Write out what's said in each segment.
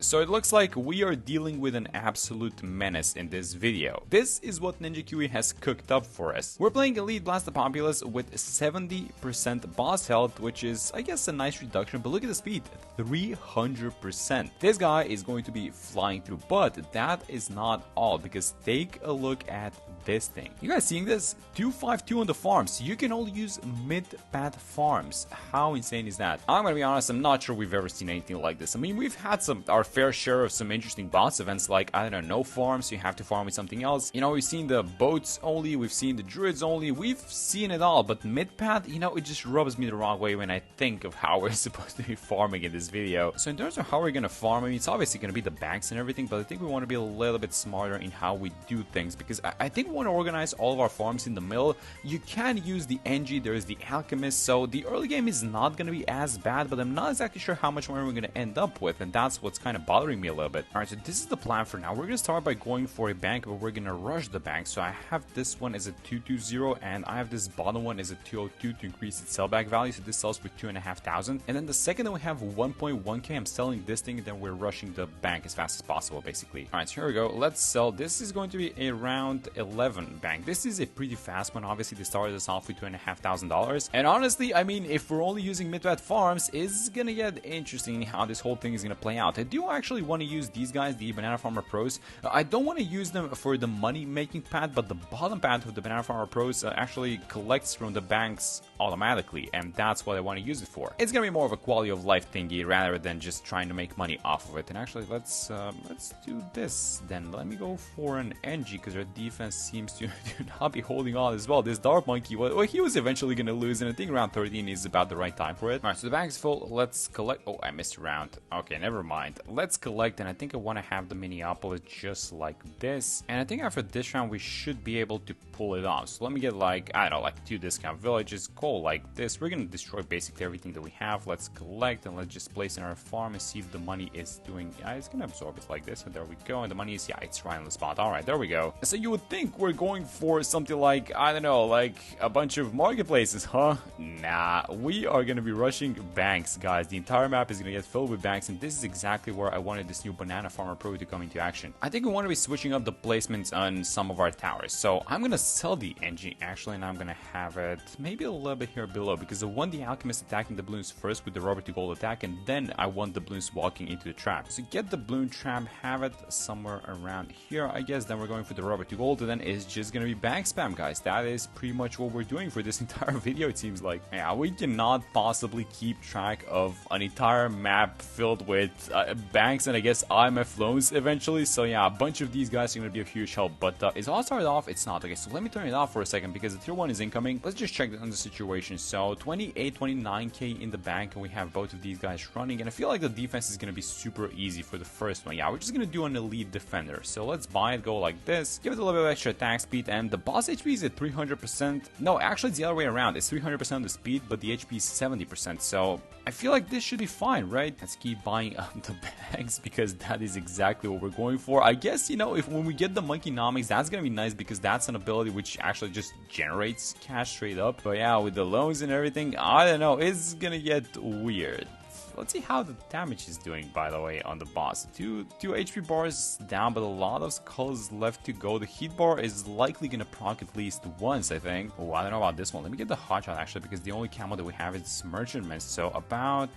So it looks like we are dealing with an absolute menace in this video. This is what Ninja Kiwi has cooked up for us. We're playing Elite Blast the Populace with 70% boss health, which is, I guess, a nice reduction, but look at the speed, 300%. This guy is going to be flying through, but that is not all, because take a look at this thing. You guys seeing this? 252 on the farms. You can only use mid-path farms. How insane is that? I'm gonna be honest, I'm not sure we've ever seen anything like this. I mean, we've had our fair share of some interesting boss events, like, I don't know, no farms, you have to farm with something else. You know, we've seen the boats only, we've seen the druids only, we've seen it all, but mid-path, you know, it just rubs me the wrong way when I think of how we're supposed to be farming in this video. So in terms of how we're gonna farm, I mean, it's obviously gonna be the banks and everything, but I think we want to be a little bit smarter in how we do things, because I think we want to organize all of our farms in the middle. You can use the NG, there is the alchemist, so the early game is not gonna be as bad, but I'm not exactly sure how much money we're gonna end up with, and that's what's kind of bothering me a little bit. Alright, so this is the plan for now. We're gonna start by going for a bank, but we're gonna rush the bank. So I have this one as a 220, and I have this bottom one as a 202 to increase its sellback value, so this sells for 2,500. And then the second that we have 1.1k, I'm selling this thing, and then we're rushing the bank as fast as possible, basically. Alright, so here we go. Let's sell. This is going to be a round 11 bank. This is a pretty fast one. Obviously, they started us off with $2,500. And honestly, I mean, if we're only using mid-path farms, it's gonna get interesting how this whole thing is gonna play out. I do actually want to use these guys, the Banana Farmer Pros. I don't want to use them for the money making path, but the bottom path of the Banana Farmer Pros actually collects from the banks automatically, and that's what I want to use it for. It's gonna be more of a quality of life thingy rather than just trying to make money off of it. And actually, let's do this then. Let me go for an NG, because our defense seems to not be holding on as well. This Dark Monkey, well, he was eventually gonna lose, and I think round 13 is about the right time for it. Alright, so the bank's full. Let's collect. Oh, I missed a round. Okay, never mind. Let's collect, and I think I want to have the Minneapolis just like this. And I think after this round, we should be able to pull it off. So let me get, like, I don't know, like 2 discount villages, go like this. We're gonna destroy basically everything that we have. Let's collect, and let's just place in our farm and see if the money is doing. Yeah, it's gonna absorb it like this. So there we go. And the money is, yeah, it's right on the spot. All right, there we go. So you would think we're going for something like, I don't know, like a bunch of marketplaces, huh? Nah, we are gonna be rushing banks, guys. The entire map is gonna get filled with banks, and this is exactly where I wanted this new Banana Farmer Pro to come into action. I think we want to be switching up the placements on some of our towers. So I'm gonna sell the NG actually, and I'm gonna have it maybe a little bit here below, because I want the alchemist attacking the balloons first with the rubber to gold attack, and then I want the balloons walking into the trap. So get the balloon trap, have it somewhere around here, I guess. Then we're going for the rubber to gold, and then it's just gonna be bank spam, guys. That is pretty much what we're doing for this entire video, it seems like. Yeah, we cannot possibly keep track of an entire map filled with banks and I guess IMF loans eventually. So yeah, a bunch of these guys are going to be a huge help, but it's all started off. It's not. Okay, so let me turn it off for a second, because the tier 1 is incoming. Let's just check on the situation. So 29k in the bank, and we have both of these guys running, and I feel like the defense is going to be super easy for the first one. Yeah, we're just going to do an elite defender. So let's buy it, go like this, give it a little bit of extra attack speed, and the boss HP is at 300%. No, actually it's the other way around. It's 300% of the speed, but the HP is 70%. So I feel like this should be fine, right? Let's keep buying the bags, because that is exactly what we're going for. I guess, you know, if when we get the Monkeynomics, that's gonna be nice, because that's an ability which actually just generates cash straight up. But yeah, with the loans and everything, I don't know, it's gonna get weird. Let's see how the damage is doing, by the way, on the boss. Two HP bars down, but a lot of skulls left to go. The heat bar is likely gonna proc at least once, I think. Oh, I don't know about this one. Let me get the hotshot actually, because the only camo that we have is merchant mist. So about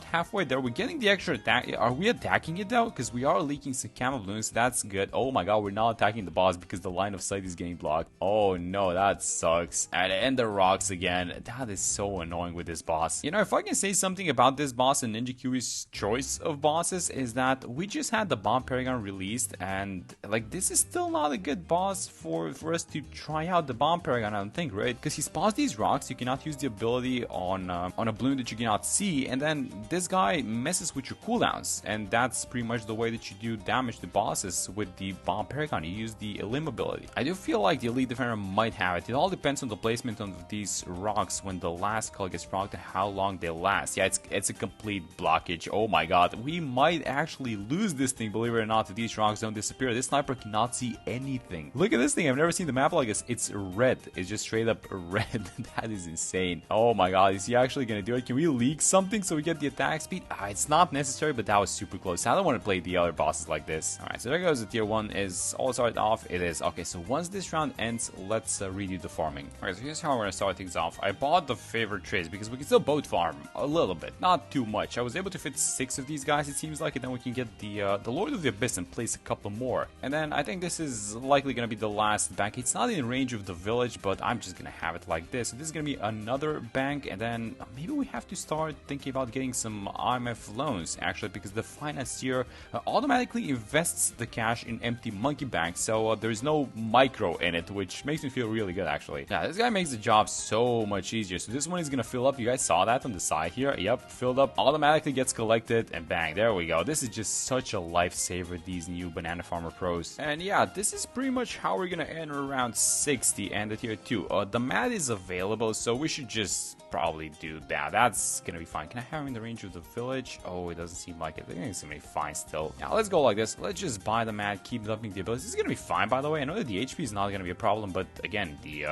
halfway there. We're getting the extra attack. Are we attacking it though? Because we are leaking some camo balloons. That's good. Oh my god, we're not attacking the boss because the line of sight is getting blocked. Oh no, that sucks. And the rocks again. That is so annoying with this boss. You know, if I can say something about this boss and Ninja Kiwi's choice of bosses, is that we just had the Bomb Paragon released, and like this is still not a good boss for us to try out the Bomb Paragon, I don't think, right? Because he spawns these rocks, you cannot use the ability on a balloon that you cannot see, and then this guy messes with your cooldowns, and that's pretty much the way that you do damage to bosses with the Bomb Paragon. You use the Elim ability. I do feel like the Elite Defender might have it. It all depends on the placement of these rocks when the last skull gets rocked and how long they last. Yeah, it's a complete complete blockage. Oh my god, we might actually lose this thing, believe it or not, if these rocks don't disappear. This sniper cannot see anything. Look at this thing. I've never seen the map like this. It's red. It's just straight up red. That is insane. Oh my god, is he actually gonna do it? Can we leak something so we get the attack speed? It's not necessary, but that was super close. I don't want to play the other bosses like this. Alright, so there goes the tier 1. Is all started off? It is. Okay, so once this round ends, let's redo the farming. Alright, so here's how we're gonna start things off. I bought the favorite trades because we can still boat farm a little bit, not too much. I was able to fit 6 of these guys, it seems like, and then we can get the Lord of the Abyss and place a couple more. And then I think this is likely gonna be the last bank. It's not in range of the village, but I'm just gonna have it like this. So this is gonna be another bank, and then maybe we have to start thinking about getting some IMF loans, actually, because the financier automatically invests the cash in empty monkey banks, so there's no micro in it, which makes me feel really good, actually. Yeah, this guy makes the job so much easier. So this one is gonna fill up. You guys saw that on the side here. Yep, filled up, automatically gets collected, and bang, there we go. This is just such a lifesaver, these new Banana Farmer Pros. And yeah, this is pretty much how we're gonna end around 60 and the tier 2. The mat is available, so we should just probably do that. That's gonna be fine. Can I have him in the range of the village? Oh, it doesn't seem like it. I think it's gonna be fine still. Now let's go like this. Let's just buy the mat, keep dumping the abilities. This is gonna be fine, by the way. I know that the HP is not gonna be a problem, but again, the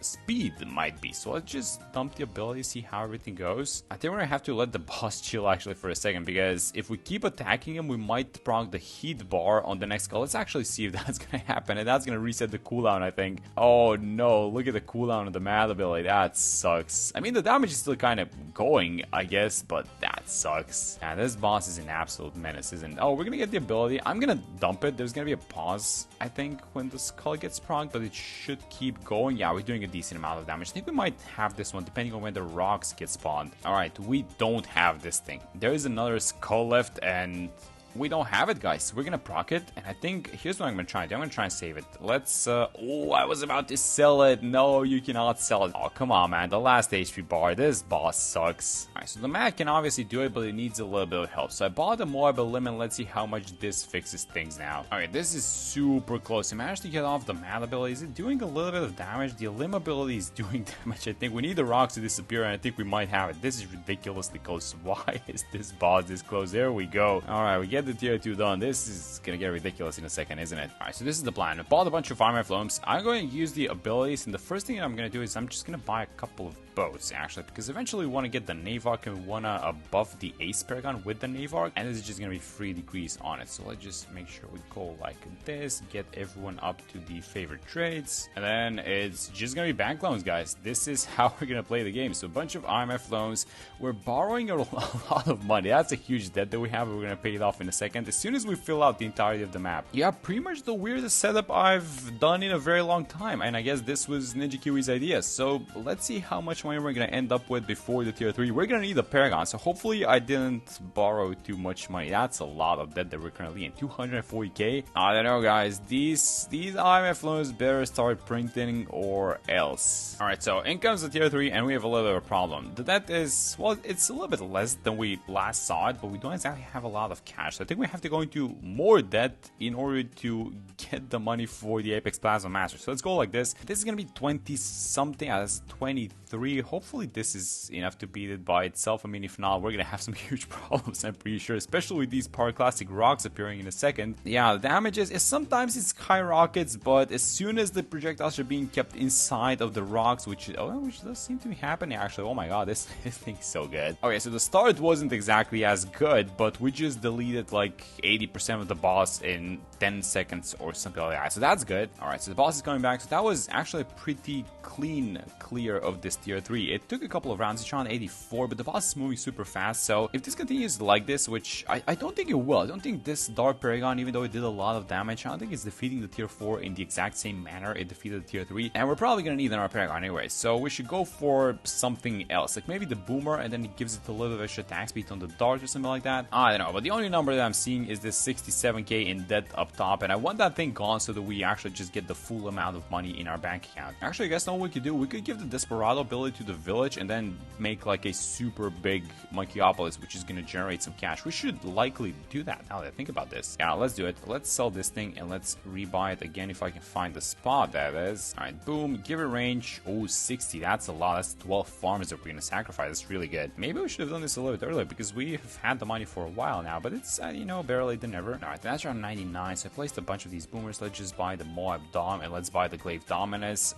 speed might be. So let's just dump the ability, see how everything goes. I think we're gonna have to let the boss chill actually for a second, because if we keep attacking him, we might proc the heat bar on the next call. Let's actually see if that's gonna happen, and that's gonna reset the cooldown, I think. Oh no, look at the cooldown of the mad ability. That sucks. I mean, the damage is still kind of going, I guess, but that sucks. Yeah, this boss is an absolute menace, isn't it? Oh, we're gonna get the ability. I'm gonna dump it. There's gonna be a pause, I think, when the skull gets proc, but it should keep going. Yeah, we're doing a decent amount of damage. I think we might have this one depending on when the rocks get spawned. Alright, we don't have this thing. There is another skull left, and we don't have it, guys. We're gonna proc it, and I think here's what I'm gonna try and do. I'm gonna try and save it. Let's oh, I was about to sell it. No, you cannot sell it. Oh, come on, man. The last HP bar. This boss sucks. Alright, so the mat can obviously do it, but it needs a little bit of help. So I bought the mobile limb, and let's see how much this fixes things now. Alright, this is super close. I managed to get off the mat ability. Is it doing a little bit of damage? The limb ability is doing damage. I think we need the rocks to disappear, and I think we might have it. This is ridiculously close. Why is this boss this close? There we go. Alright, we get the tier 2 done. This is gonna get ridiculous in a second, isn't it? Alright, so this is the plan. I bought a bunch of IMF loans. I'm going to use the abilities, and the first thing that I'm gonna do is I'm just gonna buy a couple of boats, actually, because eventually we want to get the Navark, and we want to buff the Ace Paragon with the Navark, and this is just gonna be free decrease on it. So let's just make sure we go like this, get everyone up to the favorite trades, and then it's just gonna be bank loans, guys. This is how we're gonna play the game. So a bunch of IMF loans. We're borrowing a lot of money. That's a huge debt that we have. We're gonna pay it off in a second as soon as we fill out the entirety of the map. Yeah, pretty much the weirdest setup I've done in a very long time, and I guess this was Ninja Kiwi's idea. So let's see how much money we're gonna end up with before the tier 3. We're gonna need a Paragon, so hopefully I didn't borrow too much money. That's a lot of debt that we're currently in. 240k. I don't know, guys. These IMF loans better start printing or else. Alright, so in comes the tier 3, and we have a little bit of a problem. The debt is, well, it's a little bit less than we last saw it, but we don't exactly have a lot of cash. So I think we have to go into more debt in order to get the money for the Apex Plasma Master. So let's go like this. This is gonna be 20 something. That's 23. Hopefully this is enough to beat it by itself. I mean, if not, we're gonna have some huge problems, I'm pretty sure, especially with these Power Classic rocks appearing in a second. Yeah, the damage is sometimes it skyrockets, but as soon as the projectiles are being kept inside of the rocks, which does seem to be happening actually. Oh my god, this thing's so good. Okay, so the start wasn't exactly as good, but we just deleted like 80% of the boss in 10 seconds or something like that, so that's good. Alright, so the boss is coming back. So that was actually a pretty clean clear of this tier 3. It took a couple of rounds. It's around 84, but the boss is moving super fast. So if this continues like this, which I don't think it will, I don't think this Dark Paragon, even though it did a lot of damage, I don't think it's defeating the tier 4 in the exact same manner it defeated the tier 3, and we're probably gonna need another Paragon anyway, so we should go for something else, like maybe the Boomer, and then it gives it a little bit of extra attack speed on the Dart or something like that. I don't know, but the only number that I'm seeing is this 67k in debt up top, and I want that thing gone so that we actually just get the full amount of money in our bank account. Actually, I guess know what we could do? We could give the Desperado ability to the village and then make like a super big Monkeyopolis, which is going to generate some cash. We should likely do that now that I think about this. Yeah, let's do it. Let's sell this thing and let's rebuy it again if I can find the spot, that is. Alright, boom, give it range. Oh, 60, that's a lot. That's 12 farms that we're going to sacrifice. That's really good. Maybe we should have done this a little bit earlier because we have had the money for a while now, but it's, you know, better late than never. Alright, that's around 99, so I placed a bunch of these boomers. Let's just buy the Moab Dom and let's buy the Glaive Dominus.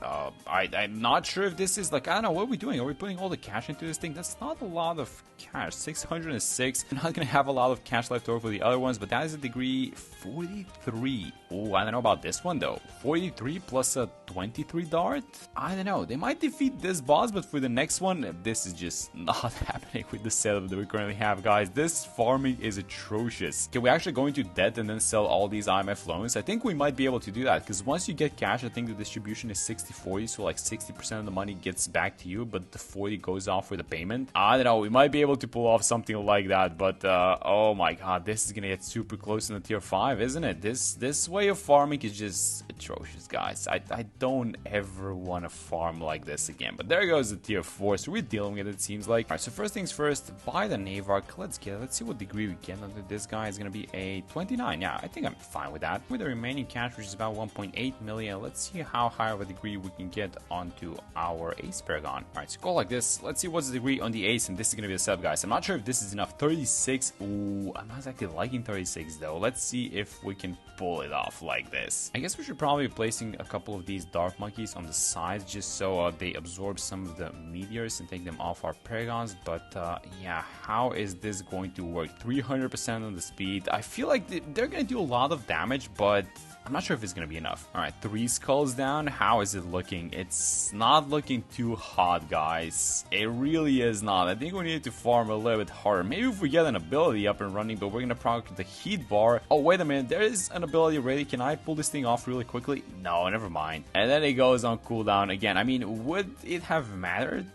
I'm not sure if this is like, I don't know, what are we doing? Are we putting all the cash into this thing? That's not a lot of cash. 606. I'm not going to have a lot of cash left over for the other ones, but that is a degree 43. Oh, I don't know about this one though. 43 plus a 23 dart? I don't know. They might defeat this boss, but for the next one, this is just not happening with the setup that we currently have, guys. This farming is atrocious. Can we actually go into debt and then sell all these IMF loans? I think we might be able to do that, because once you get cash, I think the distribution is 60-40, so like 60% of the money gets back to you, but the 40 goes off for the payment. I don't know. We might be able to pull off something like that, but oh my god, this is gonna get super close in the tier 5, isn't it? This way of farming is just atrocious, guys. I don't ever want to farm like this again. But there goes the tier 4, so we're dealing with it seems like. Alright, so first things first, buy the Navark. Let's see what degree we get under this guy. Is gonna be a 29. Yeah, I think I'm fine with that. With the remaining cash, which is about 1.8 million, let's see how high of a degree we can get onto our Ace Paragon. Alright, so go like this. Let's see what's the degree on the Ace, and this is gonna be the setup, guys. I'm not sure if this is enough. 36. Ooh, I'm not exactly liking 36 though. Let's see if we can pull it off like this. I guess we should probably be placing a couple of these Dark Monkeys on the sides just so they absorb some of the meteors and take them off our Paragons. But yeah, how is this going to work? 300% on the speed. I feel like they're going to do a lot of damage, but I'm not sure if it's going to be enough. Alright, 3 skulls down. How is it looking? It's not looking too hot, guys. It really is not. I think we need to farm a little bit harder. Maybe if we get an ability up and running, but we're going to proc the heat bar. Oh, wait a minute. There is an ability ready. Can I pull this thing off really quickly? No, never mind. And then it goes on cooldown again. I mean, would it have mattered?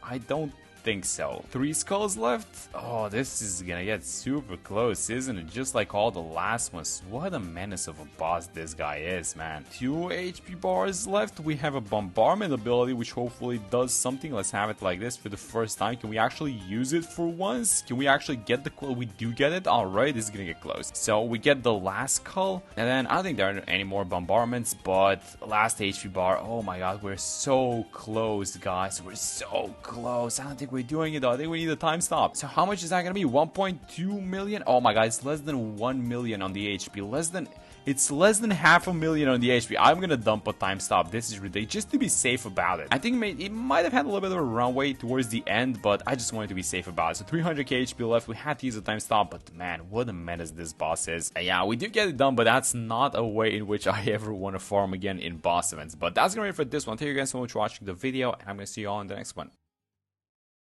I don't think so. 3 skulls left? Oh, this is gonna get super close, isn't it? Just like all the last ones. What a menace of a boss this guy is, man. 2 HP bars left. We have a bombardment ability, which hopefully does something. Let's have it like this for the first time. Can we actually use it for once? Can we actually get the we do get it? Alright, this is gonna get close. So we get the last skull, and then I don't think there are any more bombardments, but last HP bar. Oh my god, we're so close, guys. We're so close. I don't think we're doing it though. I think we need a time stop. So how much is that gonna be? 1.2 million? Oh my god, it's less than 1 million on the HP. It's less than half a million on the HP. I'm gonna dump a time stop. This is ridiculous, just to be safe about it. I think it might have had a little bit of a runway towards the end, but I just wanted to be safe about it. So 300k HP left. We had to use a time stop, but man, what a menace this boss is. Yeah, we did get it done, but that's not a way in which I ever want to farm again in boss events. But that's gonna be it for this one. Thank you guys so much for watching the video, and I'm gonna see you all in the next one.